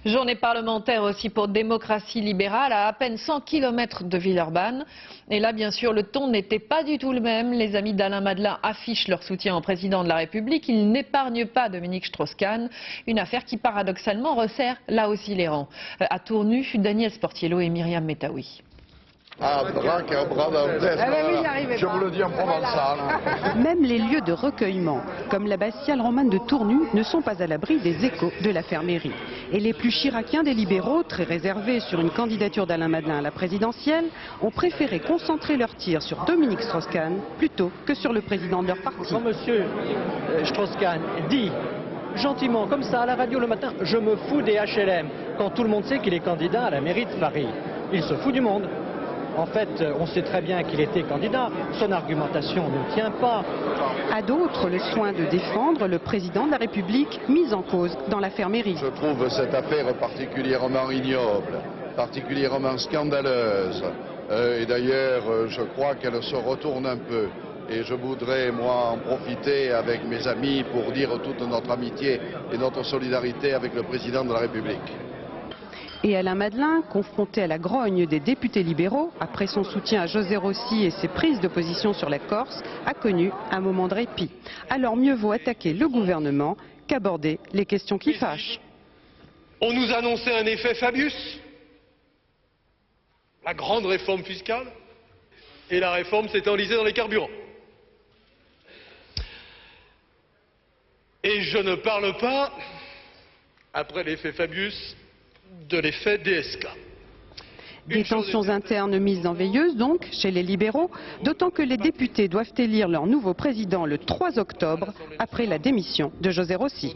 Journée parlementaire aussi pour Démocratie libérale à peine 100 km de Villeurbanne. Et là, bien sûr, le ton n'était pas du tout le même. Les amis d'Alain Madelin affichent leur soutien au président de la République. Ils n'épargnent pas Dominique Strauss-Kahn. Une affaire qui, paradoxalement, resserre là aussi les rangs. À Tournu, Daniel Sportiello et Myriam Metaoui. Ah, je vous le dis en provençal. Même les lieux de recueillement, comme l'abbatiale romane de Tournu, ne sont pas à l'abri des échos de l'affaire Méry. Et les plus chiraciens des libéraux, très réservés sur une candidature d'Alain Madelin à la présidentielle, ont préféré concentrer leur tir sur Dominique Strauss-Kahn plutôt que sur le président de leur parti. Quand monsieur Strauss-Kahn dit gentiment, comme ça, à la radio le matin, je me fous des HLM, quand tout le monde sait qu'il est candidat à la mairie de Paris, il se fout du monde. En fait, on sait très bien qu'il était candidat. Son argumentation ne tient pas. À d'autres, le soin de défendre le président de la République mis en cause dans l'affaire Méry. Je trouve cette affaire particulièrement ignoble, particulièrement scandaleuse. Et d'ailleurs, je crois qu'elle se retourne un peu. Et je voudrais, moi, en profiter avec mes amis pour dire toute notre amitié et notre solidarité avec le président de la République. Et Alain Madelin, confronté à la grogne des députés libéraux, après son soutien à José Rossi et ses prises de position sur la Corse, a connu un moment de répit. Alors mieux vaut attaquer le gouvernement qu'aborder les questions qui fâchent. On nous annonçait un effet Fabius, la grande réforme fiscale, et la réforme s'est enlisée dans les carburants. Et je ne parle pas, après l'effet Fabius, de l'effet DSK. Des tensions internes mises en veilleuse donc chez les libéraux, d'autant que les députés doivent élire leur nouveau président le 3 octobre après la démission de José Rossi.